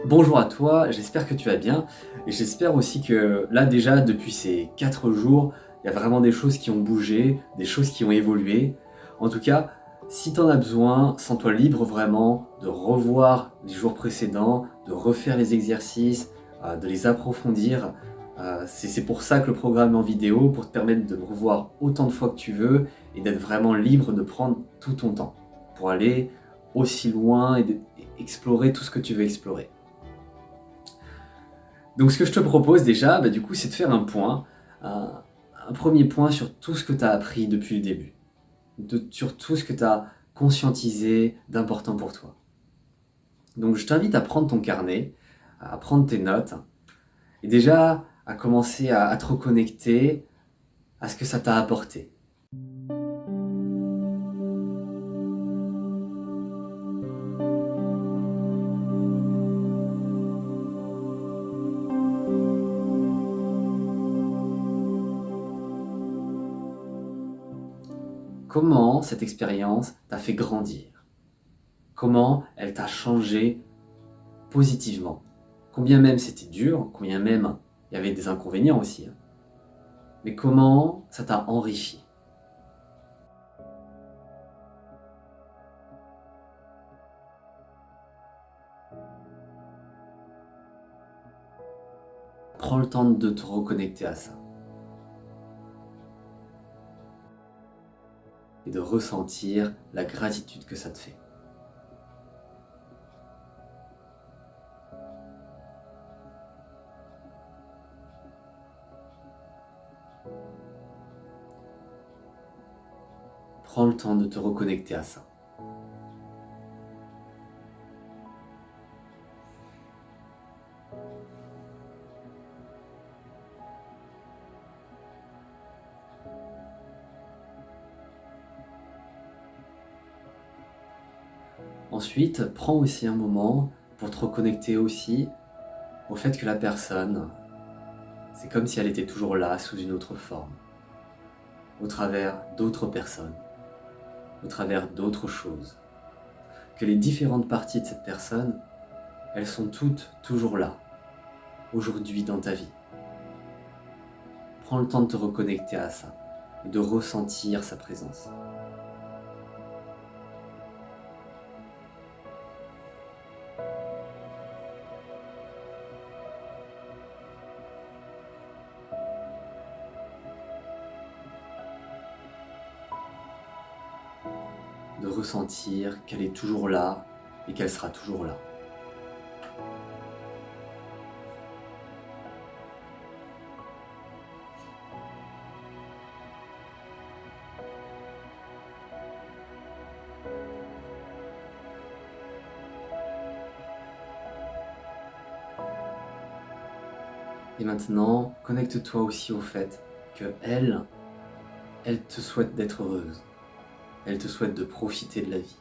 Bonjour à toi, j'espère que tu vas bien et j'espère aussi que là déjà depuis ces 4 jours, il y a vraiment des choses qui ont bougé, des choses qui ont évolué. En tout cas, si tu en as besoin, sens-toi libre vraiment de revoir les jours précédents, de refaire les exercices, de les approfondir. C'est pour ça que le programme est en vidéo, pour te permettre de le revoir autant de fois que tu veux et d'être vraiment libre de prendre tout ton temps pour aller aussi loin et explorer tout ce que tu veux explorer. Donc ce que je te propose déjà, du coup, c'est de faire un point, un premier point sur tout ce que tu as appris depuis le début, sur tout ce que tu as conscientisé d'important pour toi. Donc je t'invite à prendre ton carnet, à prendre tes notes, et déjà à commencer à te reconnecter à ce que ça t'a apporté. Comment cette expérience t'a fait grandir? Comment elle t'a changé positivement? Combien même c'était dur, combien même il y avait des inconvénients aussi, hein. Mais comment ça t'a enrichi? Prends le temps de te reconnecter à ça et de ressentir la gratitude que ça te fait. Prends le temps de te reconnecter à ça. Ensuite, prends aussi un moment pour te reconnecter aussi au fait que la personne, c'est comme si elle était toujours là sous une autre forme, au travers d'autres personnes, au travers d'autres choses. Que les différentes parties de cette personne, elles sont toutes toujours là, aujourd'hui dans ta vie. Prends le temps de te reconnecter à ça et de ressentir sa présence. De ressentir qu'elle est toujours là et qu'elle sera toujours là. Et maintenant, connecte-toi aussi au fait que elle te souhaite d'être heureuse. Elle te souhaite de profiter de la vie.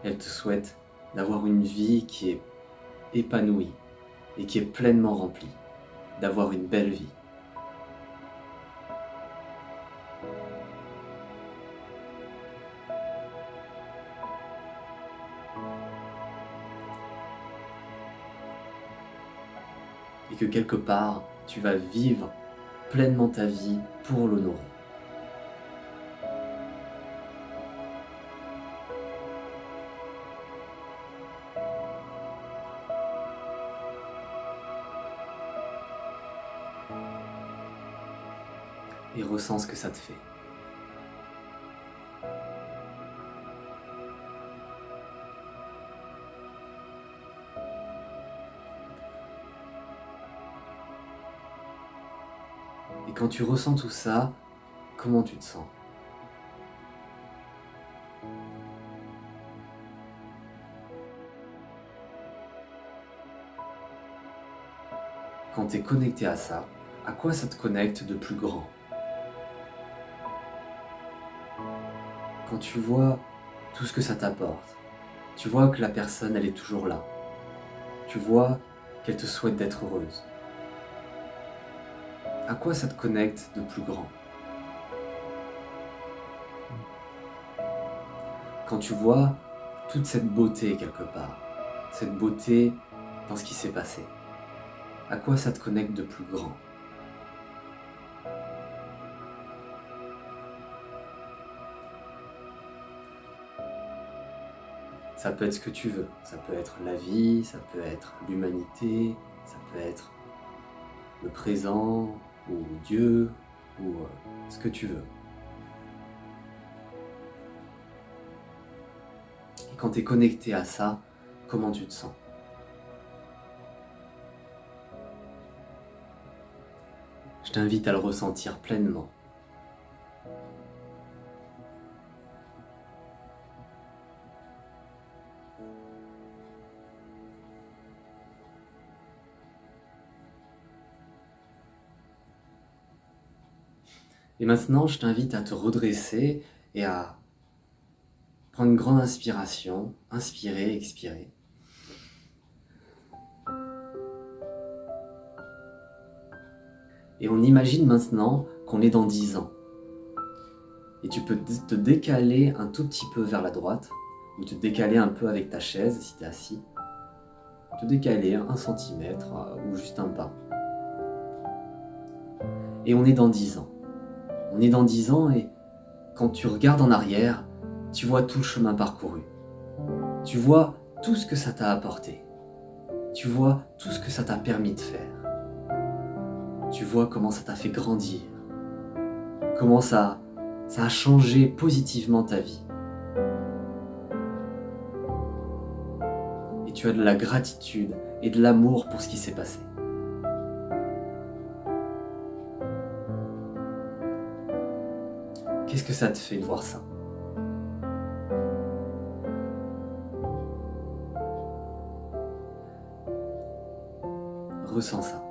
Elle te souhaite d'avoir une vie qui est épanouie et qui est pleinement remplie, d'avoir une belle vie. Et que quelque part, tu vas vivre pleinement ta vie pour l'honorer. Et ressens ce que ça te fait. Et quand tu ressens tout ça, comment tu te sens? Quand tu es connecté à ça, à quoi ça te connecte de plus grand? Quand tu vois tout ce que ça t'apporte, tu vois que la personne, elle est toujours là. tu vois qu'elle te souhaite d'être heureuse. À quoi ça te connecte de plus grand? Quand tu vois toute cette beauté quelque part, cette beauté dans ce qui s'est passé, à quoi ça te connecte de plus grand? Ça peut être ce que tu veux, ça peut être la vie, ça peut être l'humanité, ça peut être le présent, ou Dieu, ou ce que tu veux. Et quand tu es connecté à ça, comment tu te sens? Je t'invite à le ressentir pleinement. Et maintenant, je t'invite à te redresser et à prendre une grande inspiration, inspirer, expirer. Et on imagine maintenant qu'on est dans 10 ans. Et tu peux te décaler un tout petit peu vers la droite, ou te décaler un peu avec ta chaise si tu es assis. Te décaler 1 centimètre ou juste un pas. Et on est dans 10 ans. On est dans 10 ans et quand tu regardes en arrière, tu vois tout le chemin parcouru. Tu vois tout ce que ça t'a apporté. Tu vois tout ce que ça t'a permis de faire. Tu vois comment ça t'a fait grandir. Comment ça a changé positivement ta vie. Et tu as de la gratitude et de l'amour pour ce qui s'est passé. Qu'est-ce que ça te fait de voir ça? Ressens ça.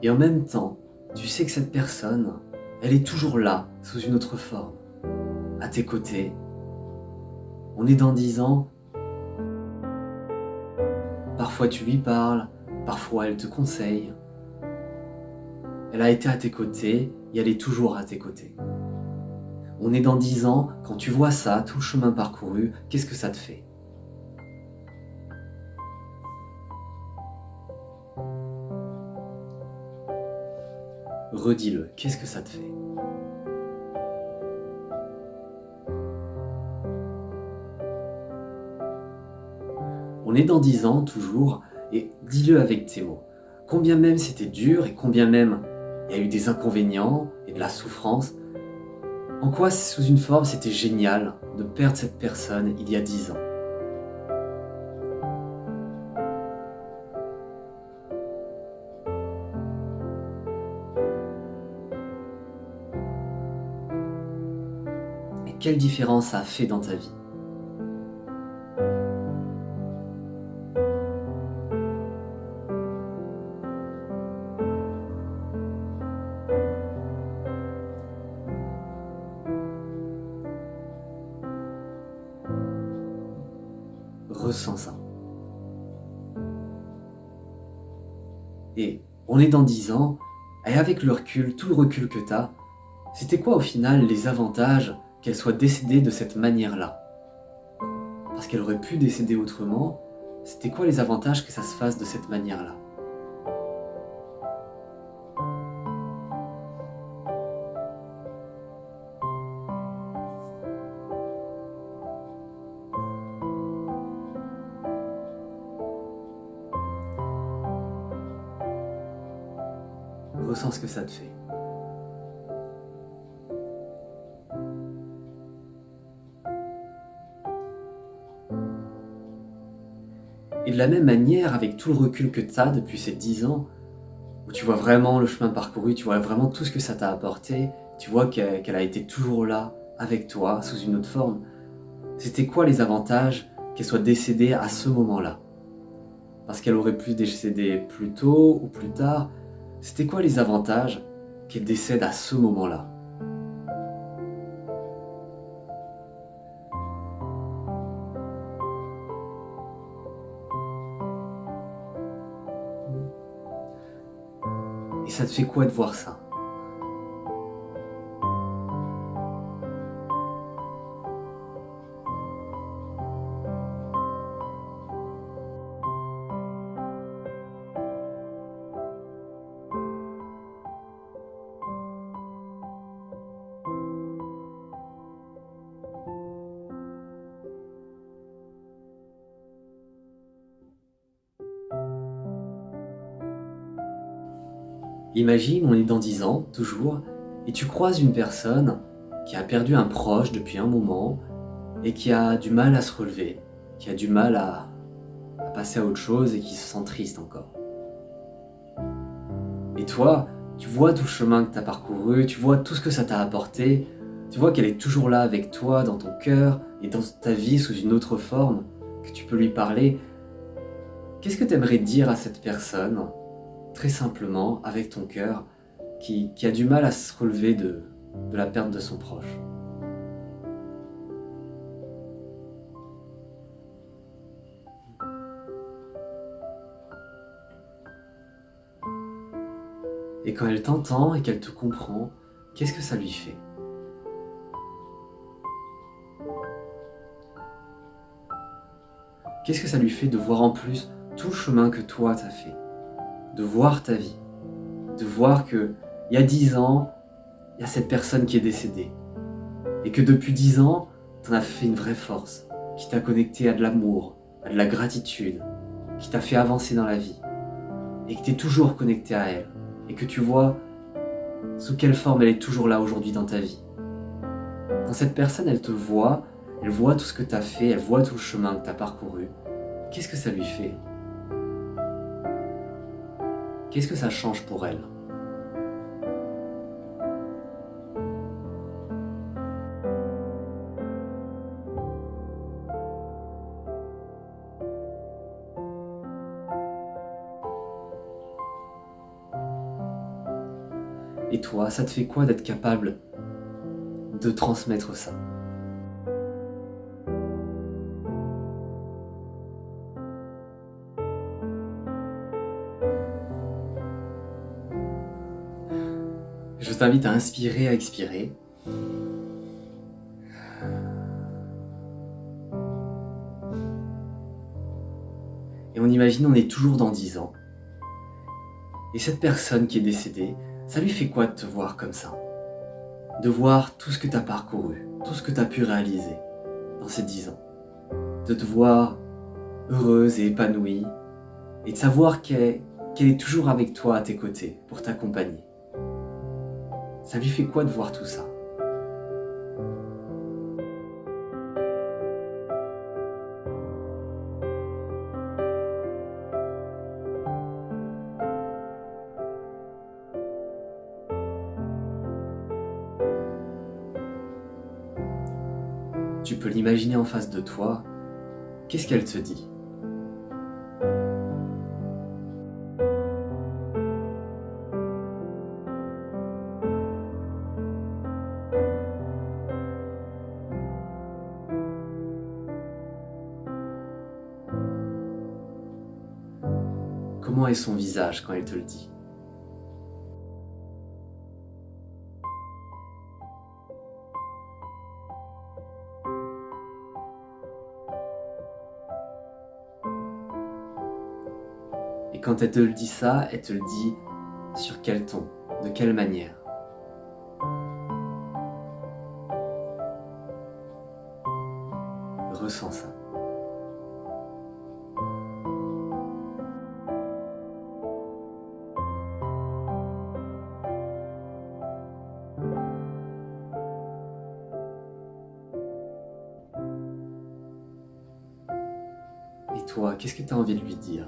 Et en même temps, tu sais que cette personne, elle est toujours là, sous une autre forme, à tes côtés. On est dans 10 ans, parfois tu lui parles, parfois elle te conseille. Elle a été à tes côtés et elle est toujours à tes côtés. On est dans 10 ans, quand tu vois ça, tout le chemin parcouru, qu'est-ce que ça te fait? Redis-le, qu'est-ce que ça te fait? On est dans 10 ans, toujours, et dis-le avec tes mots. Combien même c'était dur et combien même il y a eu des inconvénients et de la souffrance, en quoi sous une forme c'était génial de perdre cette personne il y a 10 ans? Et quelle différence ça a fait dans ta vie? Ressens ça. Et on est dans 10 ans, et avec le recul, tout le recul que tu as, c'était quoi au final les avantages qu'elle soit décédée de cette manière-là? Parce qu'elle aurait pu décéder autrement, c'était quoi les avantages que ça se fasse de cette manière-là? Ressens ce que ça te fait. Et de la même manière, avec tout le recul que tu as depuis ces 10 ans, où tu vois vraiment le chemin parcouru, tu vois vraiment tout ce que ça t'a apporté, tu vois qu'elle a été toujours là, avec toi, sous une autre forme. C'était quoi les avantages qu'elle soit décédée à ce moment-là? Parce qu'elle aurait pu décéder plus tôt ou plus tard. C'était quoi les avantages qu'elle décède à ce moment-là? Et ça te fait quoi de voir ça? Imagine, on est dans 10 ans, toujours, et tu croises une personne qui a perdu un proche depuis un moment et qui a du mal à se relever, qui a du mal à passer à autre chose et qui se sent triste encore. Et toi, tu vois tout le chemin que tu as parcouru, tu vois tout ce que ça t'a apporté, tu vois qu'elle est toujours là avec toi, dans ton cœur et dans ta vie sous une autre forme, que tu peux lui parler. Qu'est-ce que tu aimerais dire à cette personne, très simplement, avec ton cœur, qui a du mal à se relever de la perte de son proche? Et quand elle t'entend et qu'elle te comprend, qu'est-ce que ça lui fait? Qu'est-ce que ça lui fait de voir en plus tout le chemin que toi t'as fait? De voir ta vie, de voir que il y a 10 ans, il y a cette personne qui est décédée. Et que depuis 10 ans, t'en as fait une vraie force, qui t'a connecté à de l'amour, à de la gratitude, qui t'a fait avancer dans la vie. Et que t'es toujours connecté à elle. Et que tu vois sous quelle forme elle est toujours là aujourd'hui dans ta vie. Quand cette personne, elle te voit, elle voit tout ce que t'as fait, elle voit tout le chemin que t'as parcouru, qu'est-ce que ça lui fait? Qu'est-ce que ça change pour elle? Et toi, ça te fait quoi d'être capable de transmettre ça? Je t'invite à inspirer, à expirer. Et on imagine, on est toujours dans 10 ans. Et cette personne qui est décédée, ça lui fait quoi de te voir comme ça? De voir tout ce que tu as parcouru, tout ce que tu as pu réaliser dans ces 10 ans. De te voir heureuse et épanouie. Et de savoir qu'elle est toujours avec toi à tes côtés pour t'accompagner. Ça lui fait quoi de voir tout ça? Tu peux l'imaginer en face de toi. Qu'est-ce qu'elle te dit? Comment est son visage quand elle te le dit? Et quand elle te le dit ça, elle te le dit sur quel ton? De quelle manière? Ressens ça. Et toi, qu'est-ce que tu as envie de lui dire?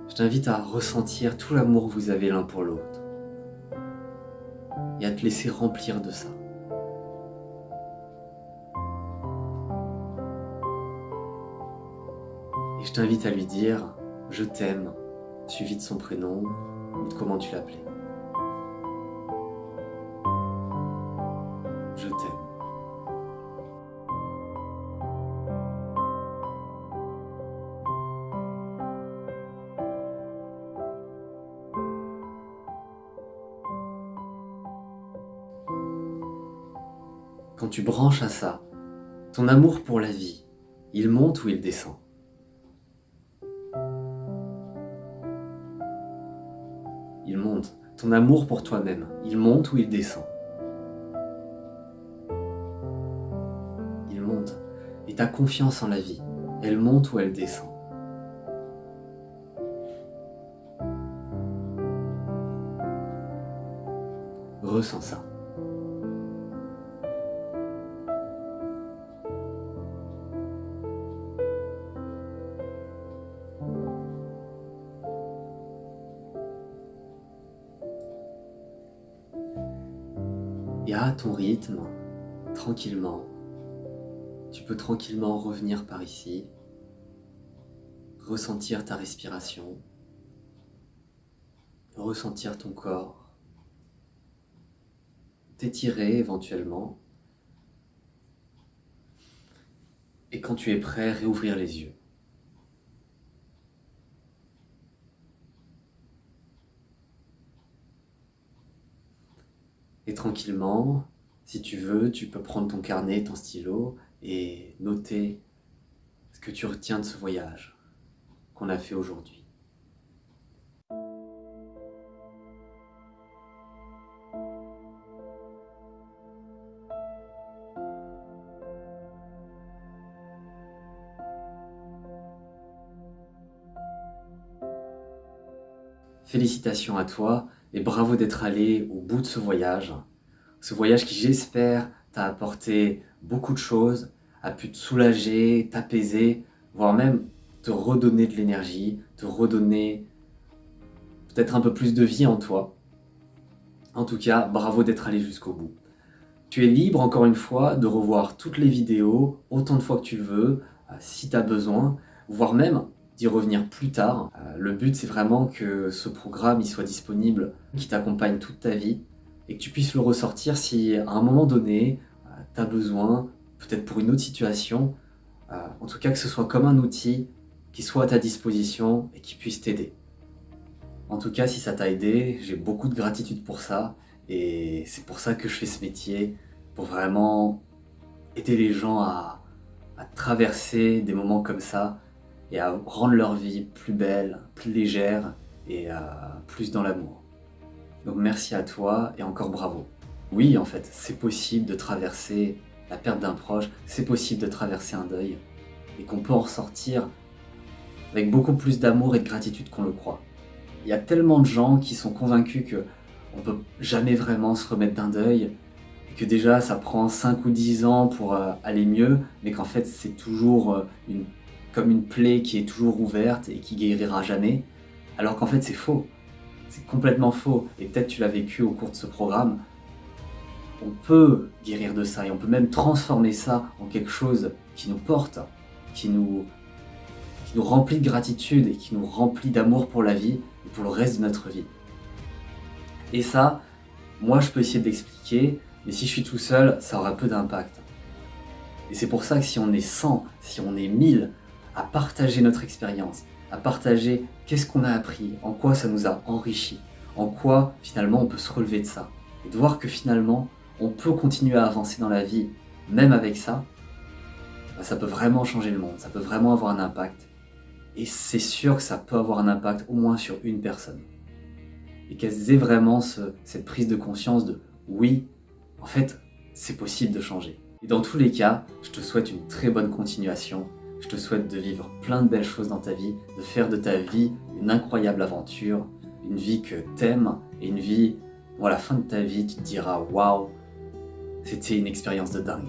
Je t'invite à ressentir tout l'amour que vous avez l'un pour l'autre et à te laisser remplir de ça. Et je t'invite à lui dire je t'aime, suivi de son prénom ou de comment tu l'appelais. Je t'aime. Quand tu branches à ça, ton amour pour la vie, il monte ou il descend? Il monte. Ton amour pour toi-même, il monte ou il descend? Il monte. Et ta confiance en la vie, elle monte ou elle descend? Ressens ça. Et à ton rythme, tranquillement, tu peux tranquillement revenir par ici, ressentir ta respiration, ressentir ton corps, t'étirer éventuellement, et quand tu es prêt, réouvrir les yeux. Et tranquillement, si tu veux, tu peux prendre ton carnet, ton stylo et noter ce que tu retiens de ce voyage qu'on a fait aujourd'hui. Félicitations à toi et bravo d'être allé au bout de ce voyage. Ce voyage qui, j'espère, t'a apporté beaucoup de choses, a pu te soulager, t'apaiser, voire même te redonner de l'énergie, te redonner peut-être un peu plus de vie en toi. En tout cas, bravo d'être allé jusqu'au bout. Tu es libre, encore une fois, de revoir toutes les vidéos autant de fois que tu le veux, si tu as besoin, voire même d'y revenir plus tard. Le but, c'est vraiment que ce programme il soit disponible, qui t'accompagne toute ta vie, et que tu puisses le ressortir si, à un moment donné, tu as besoin, peut-être pour une autre situation, en tout cas que ce soit comme un outil qui soit à ta disposition et qui puisse t'aider. En tout cas, si ça t'a aidé, j'ai beaucoup de gratitude pour ça, et c'est pour ça que je fais ce métier, pour vraiment aider les gens à traverser des moments comme ça, et à rendre leur vie plus belle, plus légère, et plus dans l'amour. Donc merci à toi, et encore bravo. Oui, en fait, c'est possible de traverser la perte d'un proche, c'est possible de traverser un deuil, et qu'on peut en ressortir avec beaucoup plus d'amour et de gratitude qu'on le croit. Il y a tellement de gens qui sont convaincus qu'on ne peut jamais vraiment se remettre d'un deuil, et que déjà ça prend 5 ou 10 ans pour aller mieux, mais qu'en fait c'est toujours comme une plaie qui est toujours ouverte et qui guérira jamais, alors qu'en fait c'est faux. C'est complètement faux, et peut-être tu l'as vécu au cours de ce programme. On peut guérir de ça, et on peut même transformer ça en quelque chose qui nous porte, qui nous remplit de gratitude et qui nous remplit d'amour pour la vie et pour le reste de notre vie. Et ça, moi je peux essayer de l'expliquer, mais si je suis tout seul, ça aura peu d'impact. Et c'est pour ça que si on est 100, si on est 1000 à partager notre expérience, à partager qu'est-ce qu'on a appris, en quoi ça nous a enrichi, en quoi finalement on peut se relever de ça, et de voir que finalement on peut continuer à avancer dans la vie, même avec ça, ça peut vraiment changer le monde, ça peut vraiment avoir un impact. Et c'est sûr que ça peut avoir un impact au moins sur une personne. Et qu'elles aient vraiment cette prise de conscience de oui, en fait, c'est possible de changer. Et dans tous les cas, je te souhaite une très bonne continuation. Je te souhaite de vivre plein de belles choses dans ta vie, de faire de ta vie une incroyable aventure, une vie que t'aimes et une vie où à la fin de ta vie, tu te diras waouh, c'était une expérience de dingue.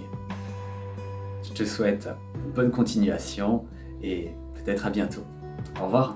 Je te souhaite une bonne continuation et peut-être à bientôt. Au revoir.